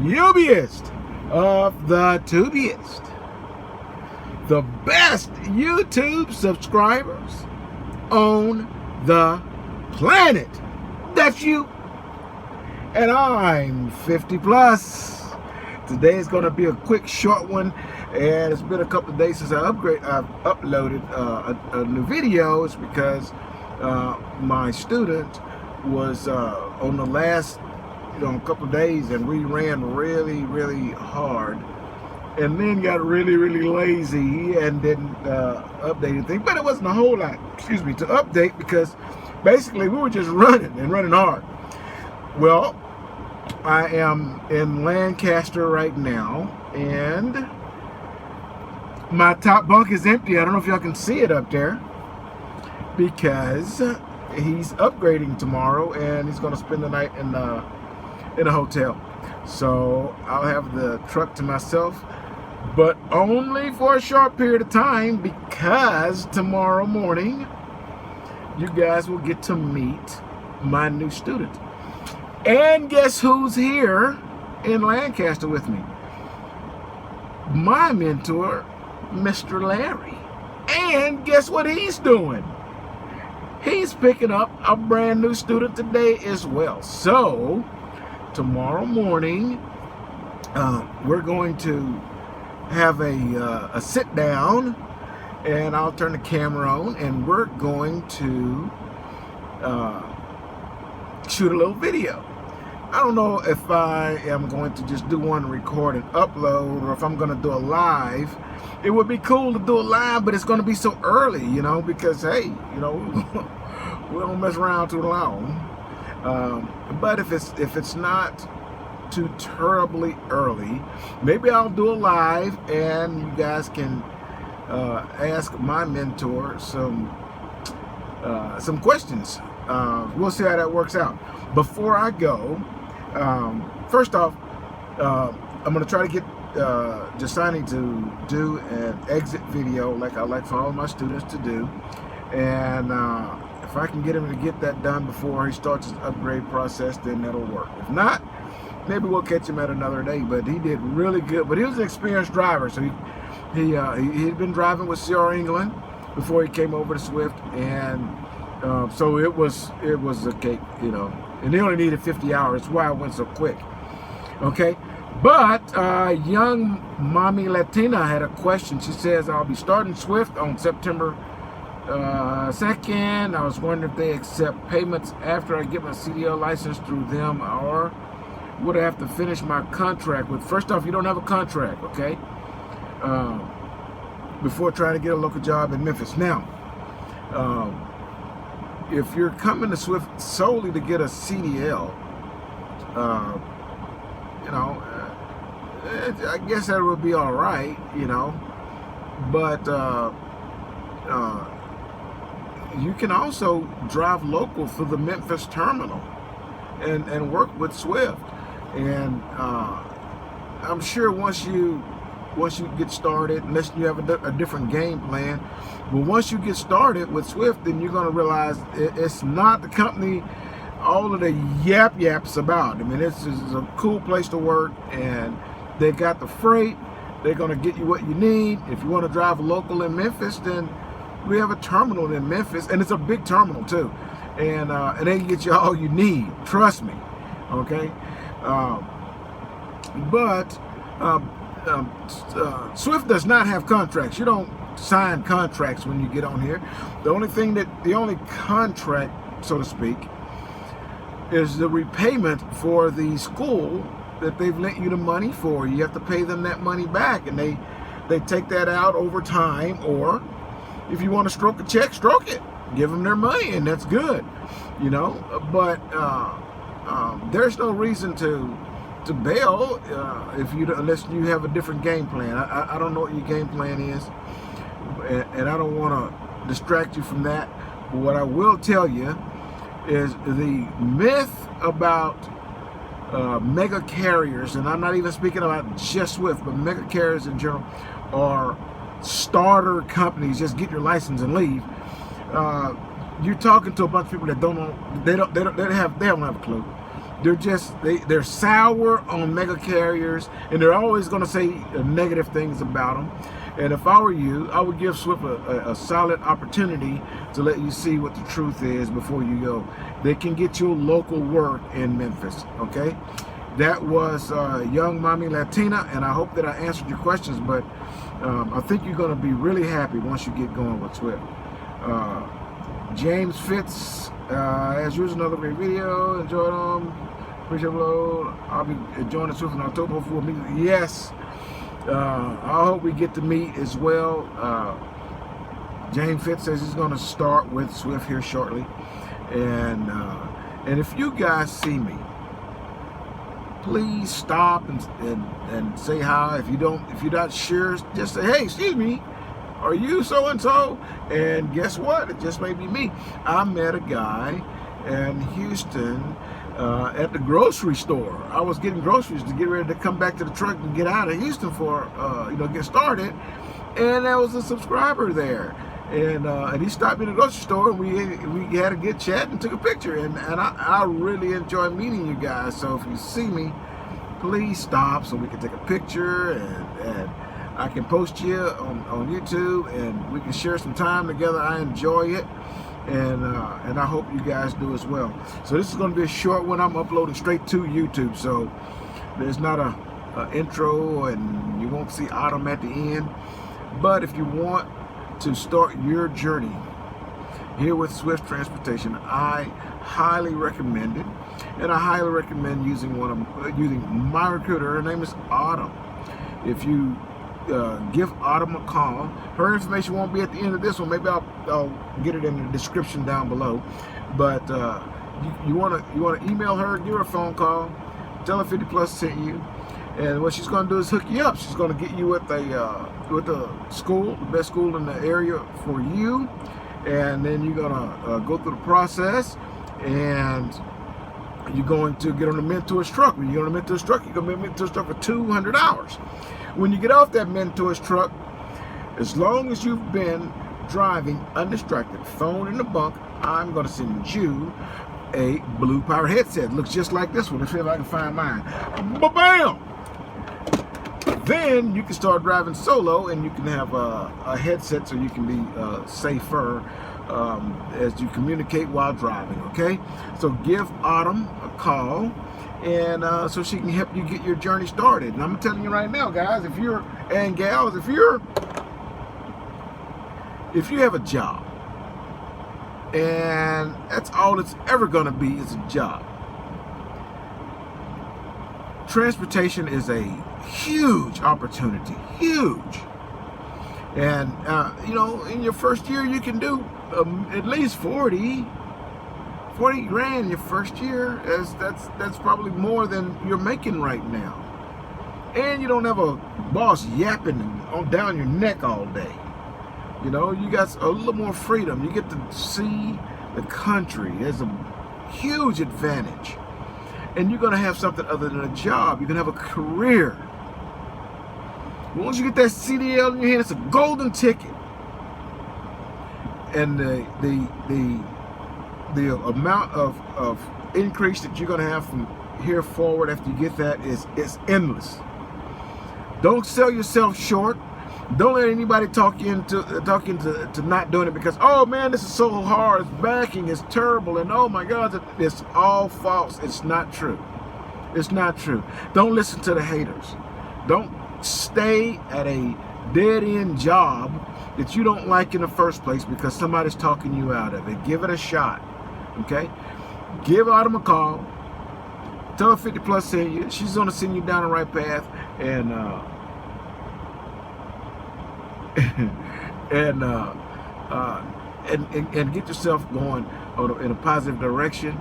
tubiest of the tubiest. The best YouTube subscribers on the planet. That's you. And I'm 50 plus. Today is going to be a quick, short one. And it's been a couple of days since I've uploaded a new video. It's because my student was on the last couple of days, and we ran really hard, and then got really lazy and didn't update anything. But it wasn't a whole lot, to update, because basically we were just running hard. Well, I am in Lancaster right now, and my top bunk is empty. I don't know if y'all can see it up there, because he's upgrading tomorrow, and he's going to spend the night in a hotel. So I'll have the truck to myself, but only for a short period of time, because tomorrow morning you guys will get to meet my new student. And guess who's here in Lancaster with me? My mentor, Mr. Larry. And guess what he's doing? He's picking up a brand new student today as well. So tomorrow morning, we're going to have a sit down, and I'll turn the camera on, and we're going to shoot a little video. I don't know if I am going to just do one, record and upload, or if I'm going to do a live. It would be cool to do a live, but it's going to be so early, because hey, we don't mess around too long. But if it's not too terribly early, maybe I'll do a live, and you guys can ask my mentor some questions. We'll see how that works out. Before I go, first off, I'm going to try to get Jasani to do an exit video like I like for all my students to do, and if I can get him to get that done before he starts his upgrade process, then that'll work. If not, maybe we'll catch him at another day. But he did really good. But he was an experienced driver, so he'd been driving with CR England before he came over to Swift, and so it was a cake, and they only needed 50 hours. That's why it went so quick. Okay, but young Mommy Latina had a question. She says, I'll be starting Swift on September 2nd. I was wondering if they accept payments after I get my CDL license through them, or would I have to finish my contract with? First off, you don't have a contract, okay? Before trying to get a local job in Memphis. Now, if you're coming to Swift solely to get a CDL, I guess that would be all right, but you can also drive local for the Memphis terminal and work with Swift. And I'm sure once you get started, unless you have a different game plan, but once you get started with Swift, then you're going to realize it's not the company all of the yaps about. I mean, this is a cool place to work, and they got the freight. They're going to get you what you need. If you want to drive local in Memphis, then we have a terminal in Memphis, and it's a big terminal too, and they can get you all you need. Trust me, okay? But Swift does not have contracts. You don't sign contracts when you get on here. The only contract, so to speak, is the repayment for the school that they've lent you the money for. You have to pay them that money back, and they take that out over time, or if you want to stroke a check, stroke it. Give them their money, and that's good, But there's no reason to bail unless you have a different game plan. I don't know what your game plan is, and I don't want to distract you from that. But what I will tell you is the myth about mega carriers, and I'm not even speaking about just Swift, but mega carriers in general, are starter companies. Just get your license and leave. You're talking to a bunch of people that don't know, they don't have a clue. they're sour on mega carriers, and they're always going to say negative things about them. And if I were you, I would give Swift a solid opportunity to let you see what the truth is before you go. They can get you local work in Memphis, okay? That was Young Mommy Latina, and I hope that I answered your questions, but I think you're going to be really happy once you get going with Swift. James Fitz, as usual, another great video. Enjoy them. Appreciate the load. I'll be joining Swift in October. Hopefully we'll meet. Yes. I hope we get to meet as well. James Fitz says he's going to start with Swift here shortly. And if you guys see me, please stop and say hi. If you're not sure, just say, hey, excuse me, are you so-and-so? And guess what? It just may be me. I met a guy in Houston at the grocery store. I was getting groceries to get ready to come back to the truck and get out of Houston for, get started. And there was a subscriber there. And he stopped me in the grocery store, and we had a good chat and took a picture. And I really enjoy meeting you guys. So if you see me, please stop so we can take a picture, and I can post you on YouTube, and we can share some time together. I enjoy it, and I hope you guys do as well. So this is going to be a short one. I'm uploading straight to YouTube, so there's not a intro, and you won't see Autumn at the end. But if you want to start your journey here with Swift Transportation, I highly recommend it, and I highly recommend using my recruiter. Her name is Autumn. If you give Autumn a call, her information won't be at the end of this one. Maybe I'll get it in the description down below. But you want to email her, give her a phone call, tell her 50 Plus sent you. And what she's going to do is hook you up. She's going to get you with the school, the best school in the area for you. And then you're going to go through the process, and you're going to get on the mentor's truck. When you get on the mentor's truck, you're going to be on the mentor's truck for 200 hours. When you get off that mentor's truck, as long as you've been driving undistracted, phone in the bunk, I'm going to send you a blue power headset. Looks just like this one. Let's see if I can find mine. Ba-bam! Then you can start driving solo, and you can have a headset so you can be safer as you communicate while driving, okay? So give Autumn a call, and so she can help you get your journey started. And I'm telling you right now, guys, and gals, if you have a job, and that's all it's ever going to be is a job, transportation is a huge opportunity, huge. And in your first year, you can do at least 40 grand your first year. That's probably more than you're making right now. And you don't have a boss yapping down your neck all day. You got a little more freedom. You get to see the country. There's a huge advantage. And you're going to have something other than a job. You're going to have a career. Once you get that CDL in your hand, it's a golden ticket. And the amount of increase that you're going to have from here forward after you get that is endless. Don't sell yourself short. Don't let anybody talk you into not doing it because, oh man, this is so hard, it's backing, it's terrible, and oh my God, it's all false. It's not true. It's not true. Don't listen to the haters. Don't stay at a dead-end job that you don't like in the first place because somebody's talking you out of it. Give it a shot, okay? Give Autumn a call. Tell her 50 Plus send you. She's going to send you down the right path, and and get yourself going in a positive direction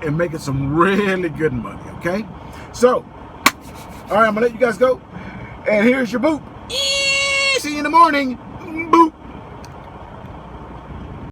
and making some really good money, okay? So, all right, I'm gonna let you guys go, and here's your boot. See you in the morning.